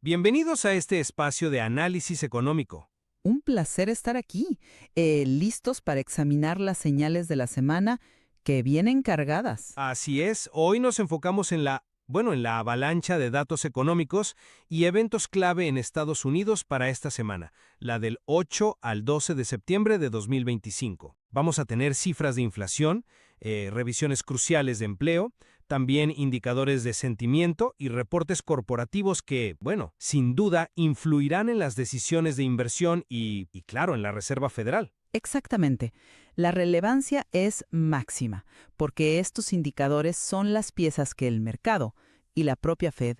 Bienvenidos a este espacio de análisis económico. Un placer estar aquí, listos para examinar las señales de la semana que vienen cargadas. Así es, hoy nos enfocamos en la avalancha de datos económicos y eventos clave en Estados Unidos para esta semana, la del 8 al 12 de septiembre de 2025. Vamos a tener cifras de inflación, revisiones cruciales de empleo, también indicadores de sentimiento y reportes corporativos que, sin duda influirán en las decisiones de inversión y claro, en la Reserva Federal. Exactamente. La relevancia es máxima, porque estos indicadores son las piezas que el mercado y la propia Fed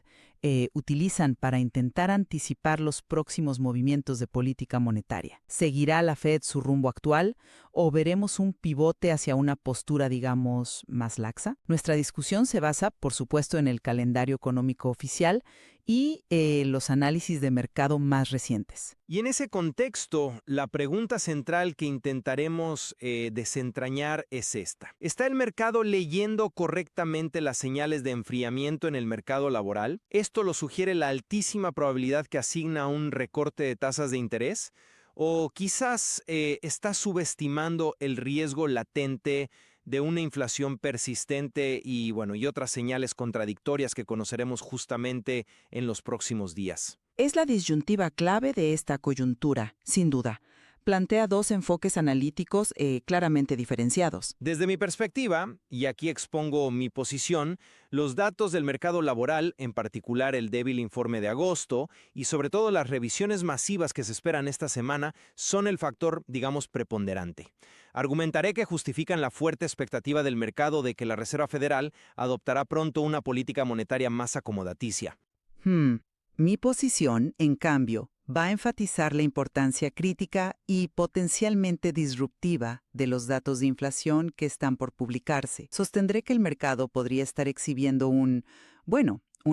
utilizan para intentar anticipar los próximos movimientos de política monetaria. ¿Seguirá la Fed su rumbo actual o veremos un pivote hacia una postura, digamos, más laxa? Nuestra discusión se basa, por supuesto, en el calendario económico oficial y los análisis de mercado más recientes. Y en ese contexto, la pregunta central que intentaremos desentrañar es esta. ¿Está el mercado leyendo correctamente las señales de enfriamiento en el mercado laboral? ¿Esto lo sugiere la altísima probabilidad que asigna un recorte de tasas de interés? ¿O quizás está subestimando el riesgo latente de una inflación persistente y otras señales contradictorias que conoceremos justamente en los próximos días? Es la disyuntiva clave de esta coyuntura, sin duda. Plantea dos enfoques analíticos claramente diferenciados. Desde mi perspectiva, y aquí expongo mi posición, los datos del mercado laboral, en particular el débil informe de agosto, y sobre todo las revisiones masivas que se esperan esta semana, son el factor, digamos, preponderante. Argumentaré que justifican la fuerte expectativa del mercado de que la Reserva Federal adoptará pronto una política monetaria más acomodaticia. Mi posición, en cambio, va a enfatizar la importancia crítica y potencialmente disruptiva de los datos de inflación que están por publicarse. Sostendré que el mercado podría estar exhibiendo un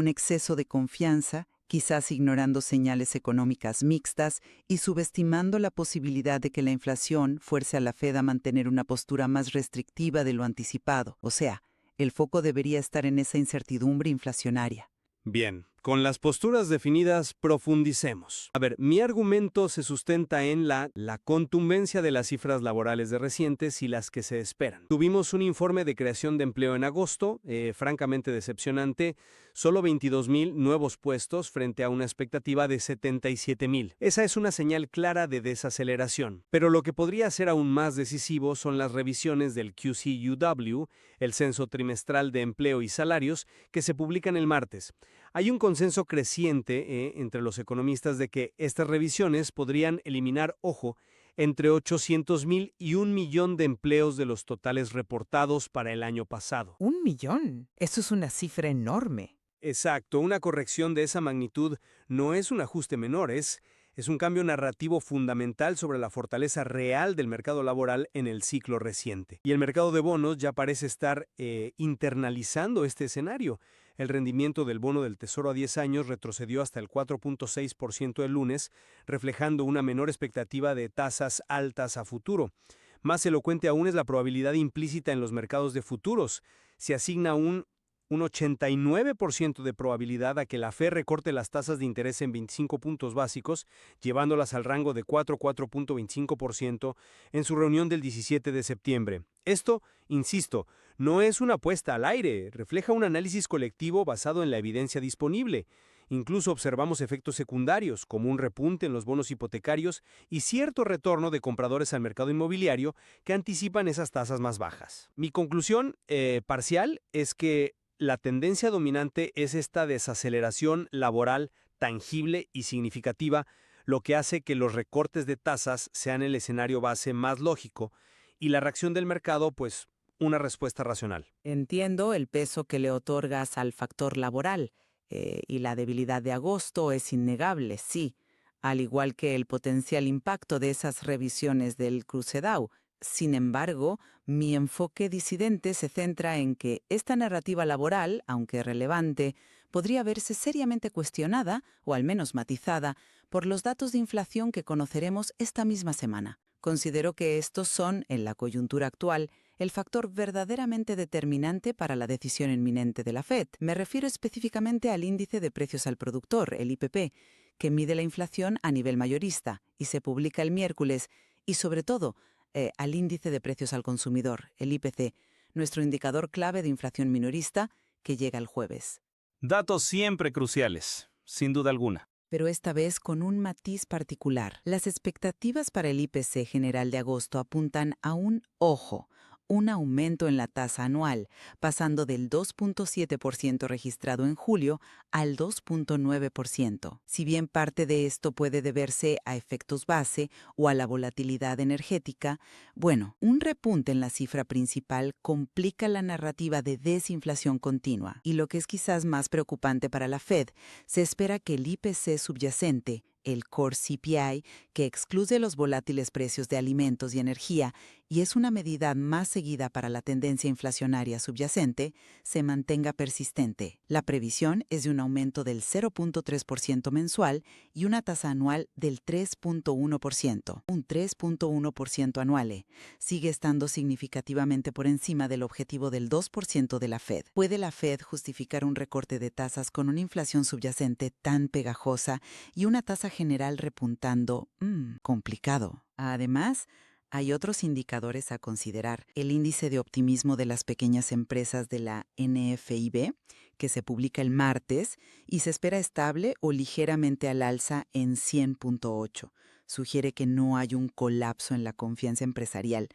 exceso de confianza, quizás ignorando señales económicas mixtas y subestimando la posibilidad de que la inflación fuerce a la Fed a mantener una postura más restrictiva de lo anticipado. O sea, el foco debería estar en esa incertidumbre inflacionaria. Bien, con las posturas definidas, profundicemos. A ver, mi argumento se sustenta en la contundencia de las cifras laborales de recientes y las que se esperan. Tuvimos un informe de creación de empleo en agosto, francamente decepcionante, solo 22,000 nuevos puestos frente a una expectativa de 77,000. Esa es una señal clara de desaceleración. Pero lo que podría ser aún más decisivo son las revisiones del QCUW, el Censo Trimestral de Empleo y Salarios, que se publican el martes. Hay un consenso creciente entre los economistas de que estas revisiones podrían eliminar, entre 800,000 y 1,000,000 de empleos de los totales reportados para el año pasado. ¿1,000,000? Eso es una cifra enorme. Exacto, una corrección de esa magnitud no es un ajuste menor, es un cambio narrativo fundamental sobre la fortaleza real del mercado laboral en el ciclo reciente. Y el mercado de bonos ya parece estar internalizando este escenario. El rendimiento del bono del Tesoro a 10 años retrocedió hasta el 4.6% el lunes, reflejando una menor expectativa de tasas altas a futuro. Más elocuente aún es la probabilidad implícita en los mercados de futuros. Se asigna un 89% de probabilidad a que la Fed recorte las tasas de interés en 25 puntos básicos, llevándolas al rango de 4,25% en su reunión del 17 de septiembre. Esto, insisto, no es una apuesta al aire, refleja un análisis colectivo basado en la evidencia disponible. Incluso observamos efectos secundarios, como un repunte en los bonos hipotecarios y cierto retorno de compradores al mercado inmobiliario que anticipan esas tasas más bajas. Mi conclusión parcial es que la tendencia dominante es esta desaceleración laboral tangible y significativa, lo que hace que los recortes de tasas sean el escenario base más lógico y la reacción del mercado, una respuesta racional. Entiendo el peso que le otorgas al factor laboral, y la debilidad de agosto es innegable, sí, al igual que el potencial impacto de esas revisiones del cruce Dow. Sin embargo, mi enfoque disidente se centra en que esta narrativa laboral, aunque relevante, podría verse seriamente cuestionada, o al menos matizada, por los datos de inflación que conoceremos esta misma semana. Considero que estos son, en la coyuntura actual, el factor verdaderamente determinante para la decisión inminente de la Fed. Me refiero específicamente al índice de precios al productor, el IPP, que mide la inflación a nivel mayorista y se publica el miércoles, y sobre todo al índice de precios al consumidor, el IPC, nuestro indicador clave de inflación minorista, que llega el jueves. Datos siempre cruciales, sin duda alguna. Pero esta vez con un matiz particular. Las expectativas para el IPC general de agosto apuntan a un aumento en la tasa anual, pasando del 2.7% registrado en julio al 2.9%. Si bien parte de esto puede deberse a efectos base o a la volatilidad energética, bueno, un repunte en la cifra principal complica la narrativa de desinflación continua. Y lo que es quizás más preocupante para la Fed, se espera que el IPC subyacente, el Core CPI, que excluye los volátiles precios de alimentos y energía y es una medida más seguida para la tendencia inflacionaria subyacente, se mantenga persistente. La previsión es de un aumento del 0.3% mensual y una tasa anual del 3.1%, un 3.1% anual. Sigue estando significativamente por encima del objetivo del 2% de la Fed. ¿Puede la Fed justificar un recorte de tasas con una inflación subyacente tan pegajosa y una tasa general repuntando? Complicado. Además, hay otros indicadores a considerar. El índice de optimismo de las pequeñas empresas de la NFIB, que se publica el martes y se espera estable o ligeramente al alza en 100.8. Sugiere que no hay un colapso en la confianza empresarial.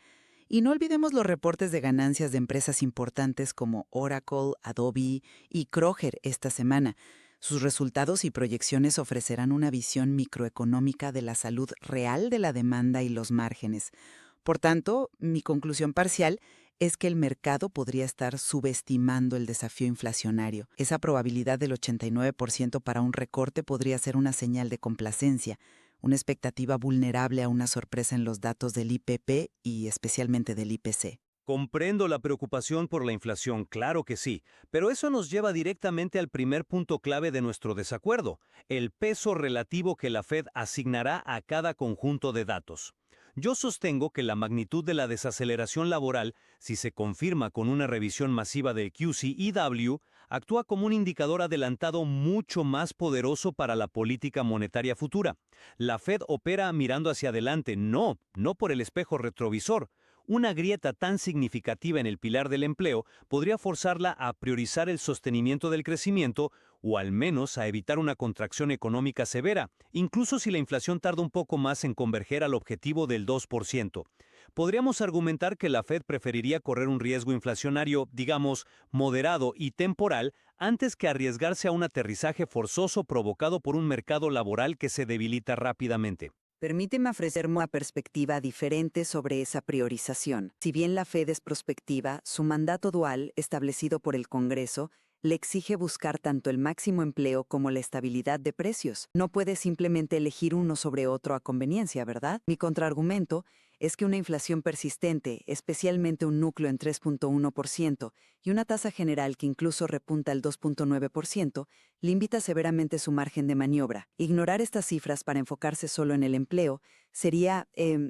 Y no olvidemos los reportes de ganancias de empresas importantes como Oracle, Adobe y Kroger esta semana. Sus resultados y proyecciones ofrecerán una visión microeconómica de la salud real de la demanda y los márgenes. Por tanto, mi conclusión parcial es que el mercado podría estar subestimando el desafío inflacionario. Esa probabilidad del 89% para un recorte podría ser una señal de complacencia, una expectativa vulnerable a una sorpresa en los datos del IPP y especialmente del IPC. Comprendo la preocupación por la inflación, claro que sí, pero eso nos lleva directamente al primer punto clave de nuestro desacuerdo, el peso relativo que la Fed asignará a cada conjunto de datos. Yo sostengo que la magnitud de la desaceleración laboral, si se confirma con una revisión masiva de QCEW, actúa como un indicador adelantado mucho más poderoso para la política monetaria futura. La Fed opera mirando hacia adelante, no por el espejo retrovisor. Una grieta tan significativa en el pilar del empleo podría forzarla a priorizar el sostenimiento del crecimiento o al menos a evitar una contracción económica severa, incluso si la inflación tarda un poco más en converger al objetivo del 2%. Podríamos argumentar que la Fed preferiría correr un riesgo inflacionario, digamos, moderado y temporal, antes que arriesgarse a un aterrizaje forzoso provocado por un mercado laboral que se debilita rápidamente. Permíteme ofrecer una perspectiva diferente sobre esa priorización. Si bien la Fed es prospectiva, su mandato dual, establecido por el Congreso, le exige buscar tanto el máximo empleo como la estabilidad de precios. No puede simplemente elegir uno sobre otro a conveniencia, ¿verdad? Mi contraargumento es que una inflación persistente, especialmente un núcleo en 3.1% y una tasa general que incluso repunta al 2.9%, limita severamente su margen de maniobra. Ignorar estas cifras para enfocarse solo en el empleo sería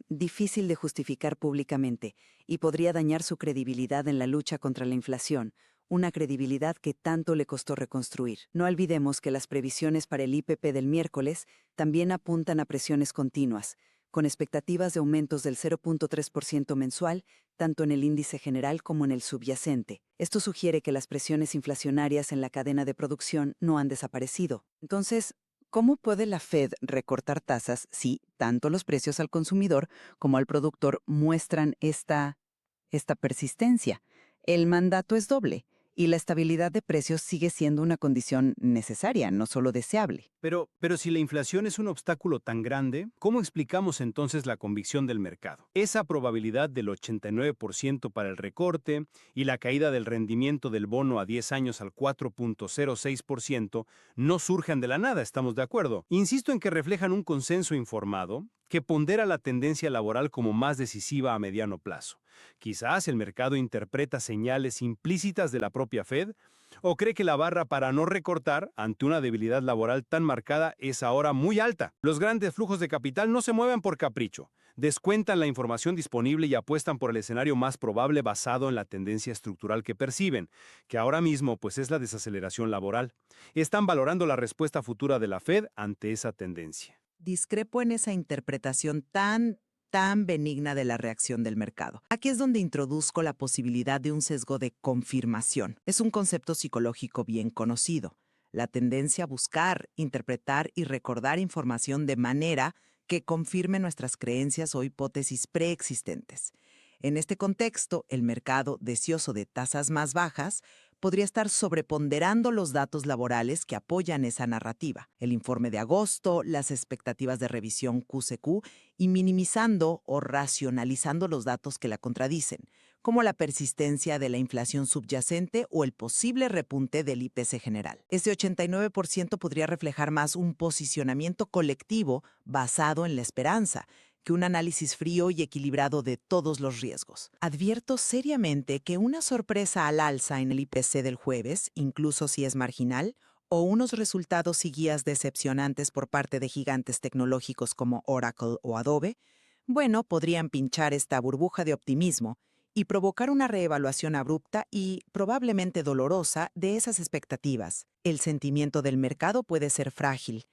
difícil de justificar públicamente y podría dañar su credibilidad en la lucha contra la inflación, una credibilidad que tanto le costó reconstruir. No olvidemos que las previsiones para el IPP del miércoles también apuntan a presiones continuas, con expectativas de aumentos del 0.3% mensual, tanto en el índice general como en el subyacente. Esto sugiere que las presiones inflacionarias en la cadena de producción no han desaparecido. Entonces, ¿cómo puede la Fed recortar tasas si tanto los precios al consumidor como al productor muestran esta persistencia? El mandato es doble, y la estabilidad de precios sigue siendo una condición necesaria, no solo deseable. Pero si la inflación es un obstáculo tan grande, ¿cómo explicamos entonces la convicción del mercado? Esa probabilidad del 89% para el recorte y la caída del rendimiento del bono a 10 años al 4.06% no surgen de la nada, ¿estamos de acuerdo? Insisto en que reflejan un consenso informado, que pondera la tendencia laboral como más decisiva a mediano plazo. Quizás el mercado interpreta señales implícitas de la propia Fed o cree que la barra para no recortar ante una debilidad laboral tan marcada es ahora muy alta. Los grandes flujos de capital no se mueven por capricho. Descuentan la información disponible y apuestan por el escenario más probable basado en la tendencia estructural que perciben, que ahora mismo pues es la desaceleración laboral. Están valorando la respuesta futura de la Fed ante esa tendencia. Discrepo en esa interpretación tan benigna de la reacción del mercado. Aquí es donde introduzco la posibilidad de un sesgo de confirmación. Es un concepto psicológico bien conocido. La tendencia a buscar, interpretar y recordar información de manera que confirme nuestras creencias o hipótesis preexistentes. En este contexto, el mercado, deseoso de tasas más bajas, podría estar sobreponderando los datos laborales que apoyan esa narrativa, el informe de agosto, las expectativas de revisión QCQ, y minimizando o racionalizando los datos que la contradicen, como la persistencia de la inflación subyacente o el posible repunte del IPC general. Ese 89% podría reflejar más un posicionamiento colectivo basado en la esperanza, que un análisis frío y equilibrado de todos los riesgos. Advierto seriamente que una sorpresa al alza en el IPC del jueves, incluso si es marginal, o unos resultados y guías decepcionantes por parte de gigantes tecnológicos como Oracle o Adobe, bueno, podrían pinchar esta burbuja de optimismo y provocar una reevaluación abrupta y probablemente dolorosa de esas expectativas. El sentimiento del mercado puede ser frágil.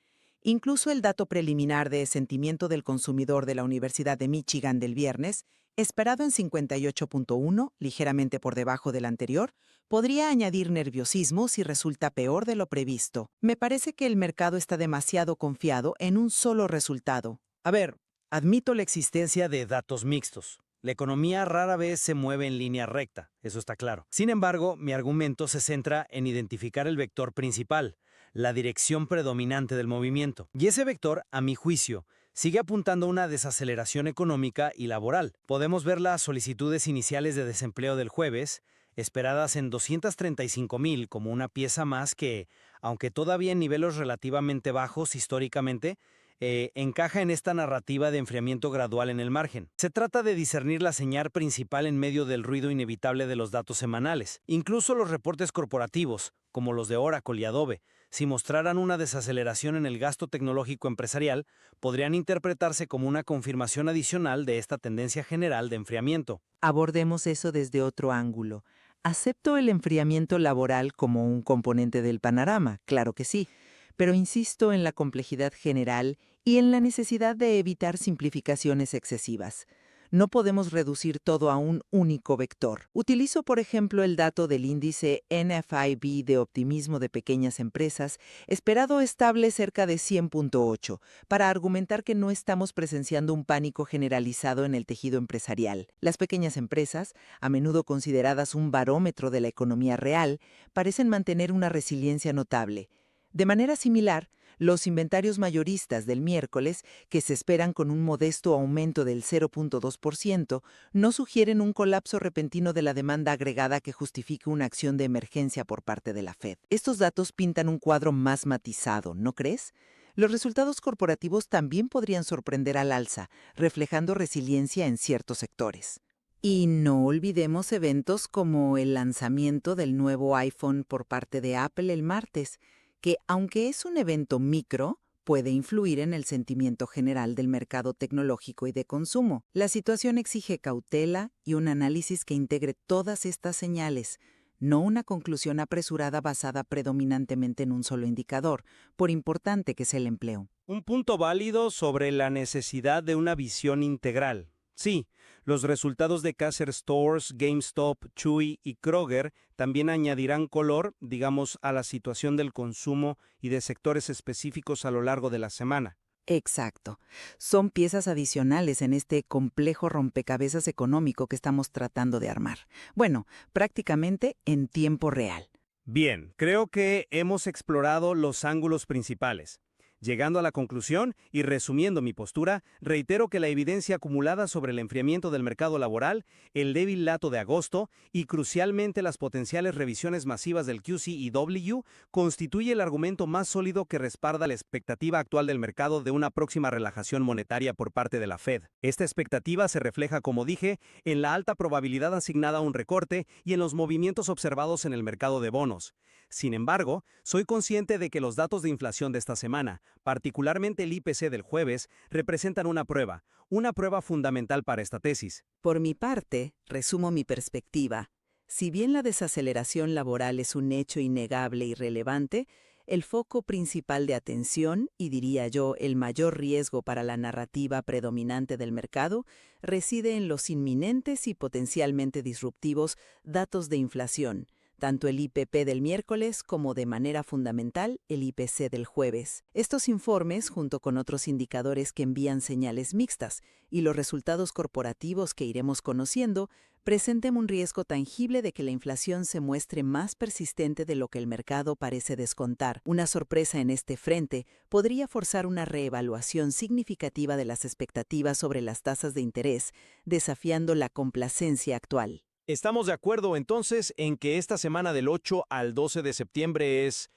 Incluso el dato preliminar de sentimiento del consumidor de la Universidad de Michigan del viernes, esperado en 58.1, ligeramente por debajo del anterior, podría añadir nerviosismo si resulta peor de lo previsto. Me parece que el mercado está demasiado confiado en un solo resultado. A ver, admito la existencia de datos mixtos. La economía rara vez se mueve en línea recta, eso está claro. Sin embargo, mi argumento se centra en identificar el vector principal, la dirección predominante del movimiento. Y ese vector, a mi juicio, sigue apuntando a una desaceleración económica y laboral. Podemos ver las solicitudes iniciales de desempleo del jueves, esperadas en 235,000 como una pieza más que, aunque todavía en niveles relativamente bajos históricamente, encaja en esta narrativa de enfriamiento gradual en el margen. Se trata de discernir la señal principal en medio del ruido inevitable de los datos semanales. Incluso los reportes corporativos, como los de Oracle y Adobe, si mostraran una desaceleración en el gasto tecnológico empresarial, podrían interpretarse como una confirmación adicional de esta tendencia general de enfriamiento. Abordemos eso desde otro ángulo. Acepto el enfriamiento laboral como un componente del panorama, claro que sí, pero insisto en la complejidad general y en la necesidad de evitar simplificaciones excesivas. No podemos reducir todo a un único vector. Utilizo, por ejemplo, el dato del índice NFIB de optimismo de pequeñas empresas, esperado estable cerca de 100.8, para argumentar que no estamos presenciando un pánico generalizado en el tejido empresarial. Las pequeñas empresas, a menudo consideradas un barómetro de la economía real, parecen mantener una resiliencia notable. De manera similar, los inventarios mayoristas del miércoles, que se esperan con un modesto aumento del 0.2%, no sugieren un colapso repentino de la demanda agregada que justifique una acción de emergencia por parte de la Fed. Estos datos pintan un cuadro más matizado, ¿no crees? Los resultados corporativos también podrían sorprender al alza, reflejando resiliencia en ciertos sectores. Y no olvidemos eventos como el lanzamiento del nuevo iPhone por parte de Apple el martes, que, aunque es un evento micro, puede influir en el sentimiento general del mercado tecnológico y de consumo. La situación exige cautela y un análisis que integre todas estas señales, no una conclusión apresurada basada predominantemente en un solo indicador, por importante que sea el empleo. Un punto válido sobre la necesidad de una visión integral. Sí, los resultados de Caesar Stores, GameStop, Chewy y Kroger también añadirán color, digamos, a la situación del consumo y de sectores específicos a lo largo de la semana. Exacto. Son piezas adicionales en este complejo rompecabezas económico que estamos tratando de armar. Bueno, prácticamente en tiempo real. Bien, creo que hemos explorado los ángulos principales. Llegando a la conclusión y resumiendo mi postura, reitero que la evidencia acumulada sobre el enfriamiento del mercado laboral, el débil dato de agosto y crucialmente las potenciales revisiones masivas del QCEW constituye el argumento más sólido que respalda la expectativa actual del mercado de una próxima relajación monetaria por parte de la Fed. Esta expectativa se refleja, como dije, en la alta probabilidad asignada a un recorte y en los movimientos observados en el mercado de bonos. Sin embargo, soy consciente de que los datos de inflación de esta semana, particularmente el IPC del jueves, representan una prueba fundamental para esta tesis. Por mi parte, resumo mi perspectiva. Si bien la desaceleración laboral es un hecho innegable y relevante, el foco principal de atención, y diría yo el mayor riesgo para la narrativa predominante del mercado, reside en los inminentes y potencialmente disruptivos datos de inflación, tanto el IPP del miércoles como de manera fundamental el IPC del jueves. Estos informes, junto con otros indicadores que envían señales mixtas y los resultados corporativos que iremos conociendo, presentan un riesgo tangible de que la inflación se muestre más persistente de lo que el mercado parece descontar. Una sorpresa en este frente podría forzar una reevaluación significativa de las expectativas sobre las tasas de interés, desafiando la complacencia actual. Estamos de acuerdo entonces en que esta semana del 8 al 12 de septiembre es,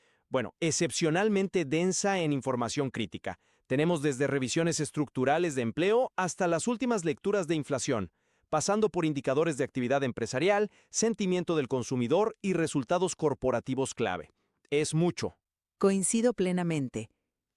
excepcionalmente densa en información crítica. Tenemos desde revisiones estructurales de empleo hasta las últimas lecturas de inflación, pasando por indicadores de actividad empresarial, sentimiento del consumidor y resultados corporativos clave. Es mucho. Coincido plenamente.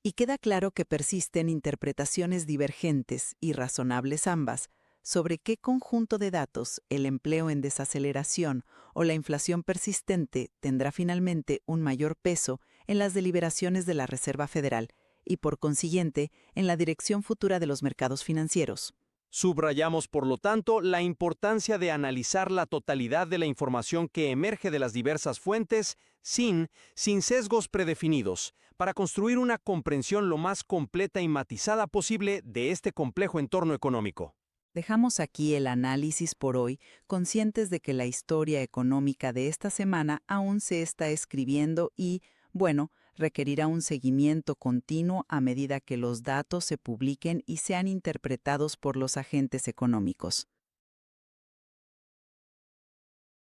Y queda claro que persisten interpretaciones divergentes y razonables ambas sobre qué conjunto de datos, el empleo en desaceleración o la inflación persistente, tendrá finalmente un mayor peso en las deliberaciones de la Reserva Federal y, por consiguiente, en la dirección futura de los mercados financieros. Subrayamos, por lo tanto, la importancia de analizar la totalidad de la información que emerge de las diversas fuentes sin sesgos predefinidos, para construir una comprensión lo más completa y matizada posible de este complejo entorno económico. Dejamos aquí el análisis por hoy, conscientes de que la historia económica de esta semana aún se está escribiendo y, requerirá un seguimiento continuo a medida que los datos se publiquen y sean interpretados por los agentes económicos.